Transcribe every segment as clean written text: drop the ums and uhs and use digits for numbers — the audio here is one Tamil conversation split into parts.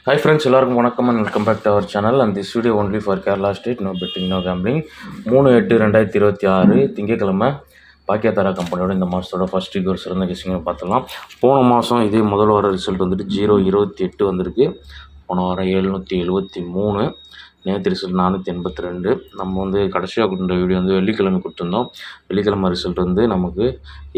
Hi friends, எல்லாருக்கும் வணக்கம் and welcome back to our channel and this video only for Kerala state, no betting, no gambling. 3/8/2026 திங்கட்கிழமை பாக்கியதாரா கம்பெனியோட இந்த மாதத்தோட ஃபர்ஸ்ட் வீக் ஒரு சிறந்த கெஸிங்கை பார்த்துலாம். போன மாதம் இதே முதல் வார ரிசல்ட் வந்துட்டு 0-28 வந்திருக்கு. போன வாரம் 773, நேற்று ரிசல்ட் 482. நம்ம வந்து கடைசியாக கொடுத்த வீடியோ வந்து வெள்ளிக்கிழமை கொடுத்துருந்தோம். வெள்ளிக்கிழமை ரிசல்ட் வந்து நமக்கு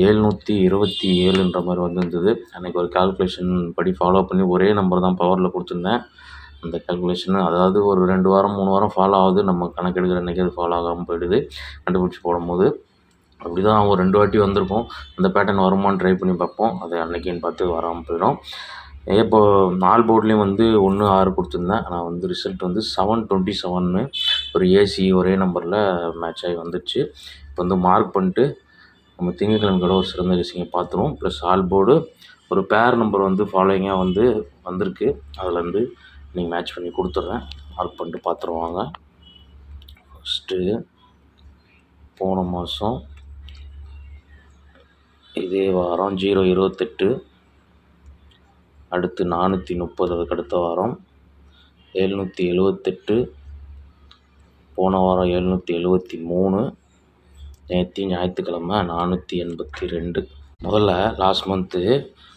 727ன்ற மாதிரி வந்துருந்தது. அன்றைக்கி ஒரு கால்குலேஷன் படி ஃபாலோ பண்ணி ஒரே நம்பர் தான் பவரில் கொடுத்துருந்தேன். அந்த கால்குலேஷன் அதாவது ஒரு 2 வாரம் 3 வாரம் ஃபாலோ ஆகுது, நம்ம கணக்கெடுக்கிற அன்றைக்கி அது ஃபாலோ ஆகாமல் போயிடுது கண்டுபிடிச்சி போடும்போது. அப்படி தான் அவங்க 2 வாட்டி வந்திருக்கும். அந்த பேட்டர்ன் வருமானு ட்ரை பண்ணி பார்ப்போம். அது அன்றைக்கின்னு பார்த்து வராமல் போயிடும். இப்போது 4 போர்ட்லேயும் வந்து 1, 6 கொடுத்துருந்தேன். ஆனால் வந்து ரிசல்ட் வந்து 727ன்னு ஒரு ஏசி ஒரே நம்பரில் மேட்ச் ஆகி வந்துடுச்சு. இப்போ வந்து மார்க் பண்ணிட்டு நம்ம திங்கட்கிழமை கூட ஒரு சிறந்த கெஸிங்கை பார்த்துருவோம். ப்ளஸ் ஆல் போர்டு ஒரு பேர் நம்பர் வந்து ஃபாலோயிங்காக வந்து வந்திருக்கு. அதில் வந்து நீங்கள் மேட்ச் பண்ணி கொடுத்துட்றேன். மார்க் பண்ணிட்டு பார்த்துருவாங்க. ஃபஸ்ட்டு போன மாதம் இதே வாரம் 0-28, அடுத்து 430, அதுக்கு அடுத்த வாரம் 778, போன வாரம் 773, நேற்று ஞாயிற்றுக்கிழமை 482. முதல்ல லாஸ்ட் மந்த்து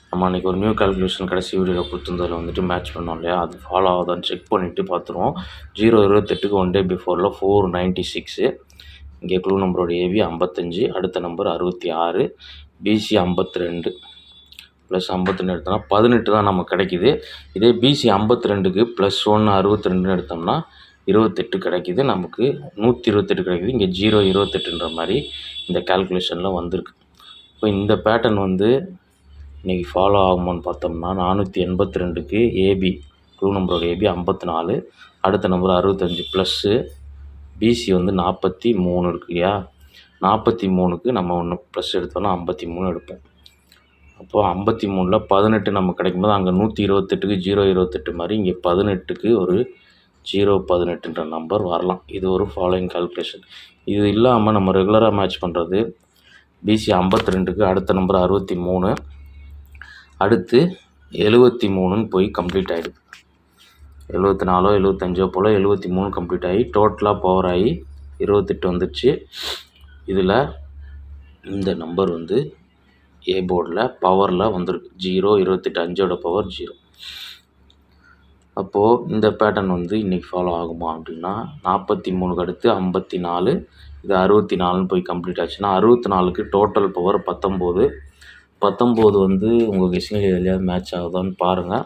நம்ம அன்றைக்கி ஒரு நியூ கால்குலேஷன் கடைசி வீடியோவில் கொடுத்துருந்ததில் வந்துட்டு மேட்ச் பண்ணோம் இல்லையா, அது ஃபாலோ ஆகுதான்னு செக் பண்ணிவிட்டு பார்த்துருவோம். 0-28க்கு 1 டே பிஃபோரில் 496, இங்கே க்ளூ நம்பரோட ஏவி 55, அடுத்த நம்பர் 66, பிசி 52 ப்ளஸ் 52 எடுத்தோம்னா 18 தான் நமக்கு கிடைக்கிது. இதே பிசி 52க்கு +1 62 எடுத்தோம்னா 28 கிடைக்கிது. நமக்கு 128 கிடைக்கிது. இங்கே 0-28ன்ற மாதிரி இந்த கால்குலேஷனில் வந்திருக்கு. இப்போ இந்த பேட்டர்ன் வந்து இன்றைக்கி ஃபாலோ ஆகுமான்னு பார்த்தோம்னா 482க்கு ஏபி க்ளூ நம்பரோட ஏபி 54, அடுத்த நம்பர் 65 ப்ளஸ்ஸு பிசி வந்து 43 இருக்கு இல்லையா, 43க்கு நம்ம ஒன்று ப்ளஸ் எடுத்தோம்னா 53 எடுப்போம். அப்போது 53ல் 18 நமக்கு கிடைக்கும்போது அங்கே 128க்கு 0-28 மாதிரி இங்கே 18க்கு ஒரு 0-18ன்ற நம்பர் வரலாம். இது ஒரு ஃபாலோயிங் கால்குலேஷன். இது இல்லாமல் நம்ம ரெகுலராக மேட்ச் பண்ணுறது பிசி 52க்கு அடுத்த நம்பர் 63, அடுத்து 73ன்னு போய் கம்ப்ளீட் ஆகிடுது. 74 75 போல் 73 கம்ப்ளீட் ஆகி டோட்டலாக பவர் ஆகி 28 வந்துடுச்சு. இதில் இந்த நம்பர் வந்து ஏ போர்டில் பவரில் வந்திருக்கு 0-28, 5ஓட பவர் 0. அப்போது இந்த பேட்டர்ன் வந்து இன்றைக்கி ஃபாலோ ஆகுமா அப்படின்னா 43க்கு அடுத்து 54, இது 64ன்னு போய் கம்ப்ளீட் ஆச்சுன்னா 64க்கு டோட்டல் பவர் 19 வந்து உங்கள் கெஸிங்கில் எதுலையாவது மேட்ச் ஆகுதான்னு பாருங்கள்.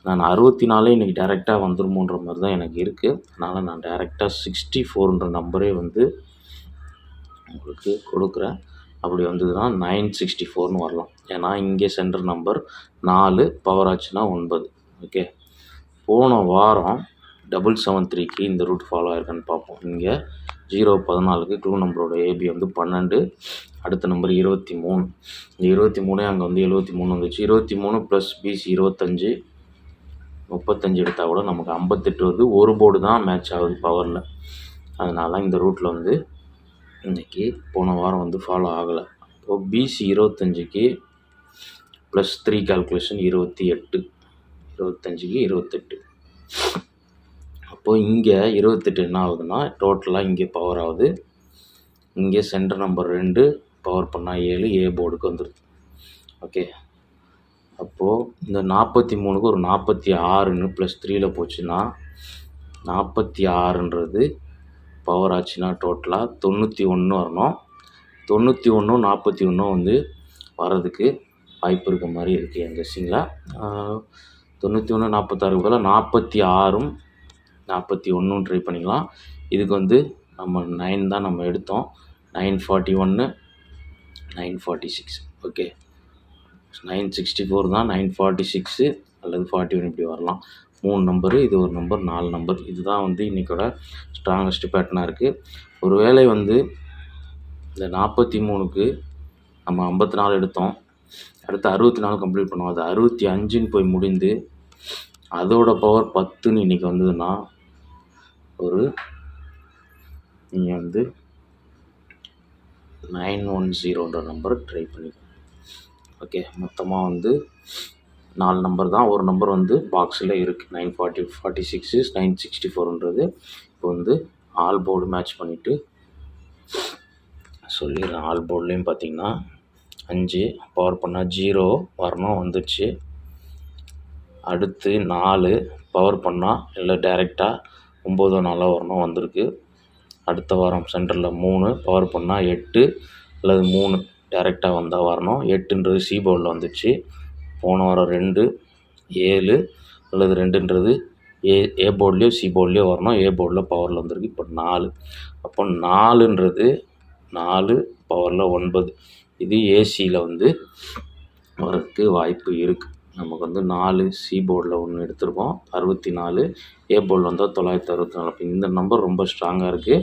நான் 64 இன்றைக்கி டேரெக்டாக வந்துருமோன்ற மாதிரி தான் எனக்கு இருக்குது. அதனால் நான் டேரெக்டாக 64ன்ற நம்பரே வந்து உங்களுக்கு கொடுக்குறேன். அப்படி வந்ததுன்னா 964ன்னு வரலாம். ஏன்னா இங்கே சென்டர் நம்பர் 4 பவர் ஆச்சுன்னா 9. ஓகே, போன வாரம் 773க்கு இந்த ரூட் ஃபாலோ ஆயிருக்கான்னு பார்ப்போம். இங்கே 0-14க்கு க்ளூ நம்பரோட ஏபி வந்து 12, அடுத்த நம்பர் 23, இந்த 23 அங்கே வந்து 73 வந்துச்சு. 23 ப்ளஸ் பிசி 25, 35 எடுத்தால் கூட நமக்கு 58 வருது. ஒரு போர்டு தான் மேட்ச் ஆகுது பவரில். அதனால் இந்த ரூட்டில் வந்து இன்றைக்கி போன வாரம் வந்து ஃபாலோ ஆகலை. இப்போது பிசி 25க்கு +3 கால்குலேஷன் 28, 25க்கு 28. அப்போது இங்கே 28 என்ன ஆகுதுன்னா டோட்டலாக இங்கே பவர் ஆகுது. இங்கே சென்டர் நம்பர் 2 பவர் பண்ணால் 7 ஏ போர்டுக்கு வந்துடுது. ஓகே, அப்போது இந்த 43க்கு ஒரு 46ன்னு +3ல் போச்சுன்னா 46ன்றது பவர் ஆச்சுன்னா டோட்டலாக 91 வரணும். 91 41 வந்து வர்றதுக்கு வாய்ப்பு இருக்க மாதிரி இருக்குது என் கெஸ்ஸிங்கில். 91 46க்கு பதிலாக 46ம் 41ம் ட்ரை பண்ணிக்கலாம். இதுக்கு வந்து நம்ம 9 தான் நம்ம எடுத்தோம். 941, 946. ஓகே, 964 தான், 946 அல்லது 41 இப்படி வரலாம். 3 நம்பரு, இது ஒரு நம்பர், 4 நம்பர். இதுதான் வந்து இன்றைக்கோட ஸ்ட்ராங்கஸ்ட் பேட்டர்னாக இருக்குது. ஒரு வேளை வந்து இந்த 43க்கு நம்ம 54 எடுத்தோம், அடுத்து 64 கம்ப்ளீட் பண்ணோம், அது 65ன்னு போய் முடிந்து அதோட பவர் 10ன்னு இன்றைக்கி வந்ததுன்னா ஒரு நீங்கள் வந்து 910ன்ற நம்பர் ட்ரை பண்ணிக்கோங்க. ஓகே, மொத்தமாக வந்து 4 நம்பர் தான். ஒரு நம்பர் வந்து பாக்ஸில் இருக்குது. 946 964ன்றது. இப்போ வந்து ஆல் போர்டு மேட்ச் பண்ணிவிட்டு சொல்லிடுறேன். ஆல் போர்ட்லேயும் பார்த்தீங்கன்னா 5 பவர் பண்ணால் 0 வரணும், வந்துடுச்சு. அடுத்து 4 பவர் பண்ணால் இல்லை டைரெக்டாக 9 4 வரணும், வந்திருக்கு. அடுத்த வாரம் சென்டரில் 3 பவர் பண்ணால் 8 அல்லது 3 டைரெக்டாக வந்தால் வரணும். 8ன்றது சி போர்டில் வந்துச்சு. போன வாரம் 2 7 அல்லது 2ன்றது ஏ போர்ட்லேயோ சி போர்ட்லேயோ வரணும். ஏ போர்டில் பவரில் வந்திருக்கு. இப்போ 4. அப்போ 4ன்றது 4 பவரில் 9. இது ஏசியில் வந்து வரதுக்கு வாய்ப்பு இருக்குது. நமக்கு வந்து 4 சி போர்டில் ஒன்று எடுத்திருக்கோம், 64. ஏ போர்டில் வந்தால் 964. இப்போ இந்த நம்பர் ரொம்ப ஸ்ட்ராங்காக இருக்குது.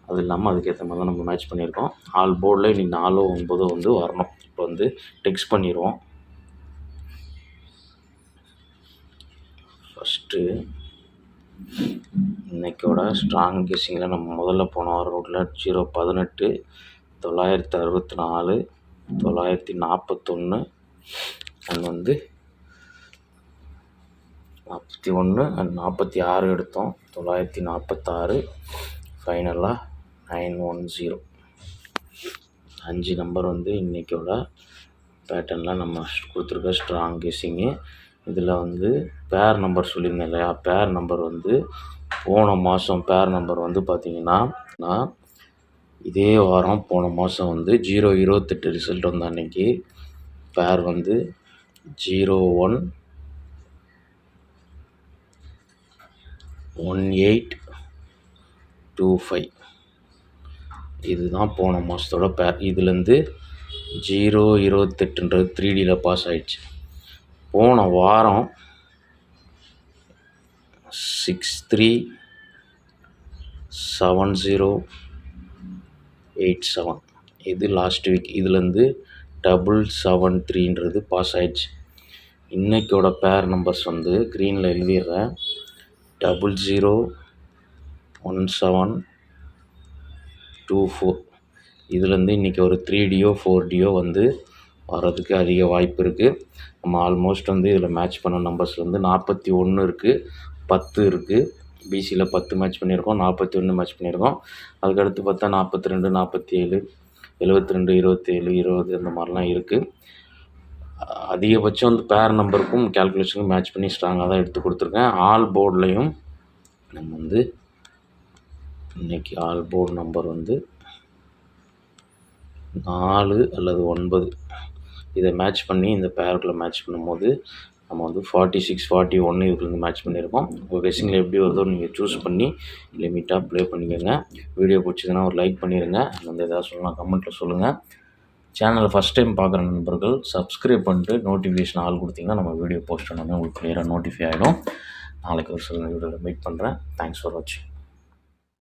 அது இல்லாமல் அதுக்கேற்ற மாதிரி தான் நம்ம மேட்ச் பண்ணியிருக்கோம். ஆல் போர்டில் இன்னைக்கு 4 9 வந்து வரணும். இப்போ வந்து டெக்ஸ்ட் பண்ணிடுவோம். ஃபஸ்ட்டு இன்றைக்கோட ஸ்ட்ராங் கெஸ்ஸிங்கில் நம்ம முதல்ல போன வாரம் ரோட்டில் 018 964 941 அண்ட் வந்து 41 அண்ட் 46 எடுத்தோம். 946 ஃபைனலாக 910. 5 நம்பர் வந்து இன்றைக்கோட பேட்டர்னில் நம்ம கொடுத்துருக்க ஸ்ட்ராங் கெஸ்ஸிங்கு. இதில் வந்து பேர் நம்பர் சொல்லியிருந்தேன் இல்லையா, பேர் நம்பர் வந்து போன மாதம் பேர் நம்பர் வந்து பார்த்திங்கன்னா இதே வாரம் போன மாதம் வந்து 0/28 ரிசல்ட் வந்த அன்னைக்கு பேர் வந்து 01 1825. இதுதான் போன மாதத்தோட பேர். இதுலேருந்து 0/28ன்றது 3Dயில் பாஸ் ஆகிடுச்சு. போன வாரம் 637087. இது லாஸ்ட் வீக். இதுலேருந்து 773ன்றது பாஸ் ஆகிடுச்சு. இன்றைக்கோட பேர் நம்பர்ஸ் வந்து க்ரீனில் எழுதிடுறேன். 001724. இதுலேருந்து இன்றைக்கி ஒரு 3Dயோ 4Dயோ வந்து வர்றதுக்கு அதிக வாய்ப்பு இருக்குது. நம்ம ஆல்மோஸ்ட் வந்து இதில் மேட்ச் பண்ண நம்பர்ஸ் வந்து 41 இருக்குது, 10 இருக்குது. பிசியில் 10 மேட்ச் பண்ணியிருக்கோம், 41 மேட்ச் பண்ணியிருக்கோம். அதுக்கடுத்து பார்த்தா 42 47 72 27 20 இந்த மாதிரிலாம் இருக்குது. அதிகபட்சம் வந்து பேர் நம்பருக்கும் கேல்குலேஷனுக்கும் மேட்ச் பண்ணி ஸ்ட்ராங்காக தான் எடுத்து கொடுத்துருக்கேன். ஆல் போர்ட்லேயும் நம்ம வந்து இன்றைக்கி ஆல் போர்டு நம்பர் வந்து 4 அல்லது 9 இதை மேட்ச் பண்ணி இந்த பேருக்குள்ளே மேட்ச் பண்ணும்போது நம்ம வந்து 46 41 இதுக்குள்ளே மேட்ச் பண்ணியிருக்கோம். உங்கள் கெஸ்ஸிங்கில் எப்படி வருதோ நீங்கள் சூஸ் பண்ணி லிமிட்டாக ப்ளே பண்ணிக்கோங்க. வீடியோ பிடிச்சதுன்னா ஒரு லைக் பண்ணிடுங்க. வந்து எதாவது சொல்லலாம் கமெண்ட்டில் சொல்லுங்கள். சேனலை ஃபஸ்ட் டைம் பார்க்குற நண்பர்கள் சப்ஸ்கிரைப் பண்ணிட்டு நோட்டிஃபிகேஷன் ஆல் கொடுத்தீங்கன்னா நம்ம வீடியோ போஸ்ட் பண்ணோன்னே உங்களுக்கு கிளியராக நோட்டிஃபை ஆகிடும். நாளைக்கு ஒரு சில வீடியோவில் மீட் பண்ணுறேன். தேங்க்ஸ் ஃபார் வாட்சிங்.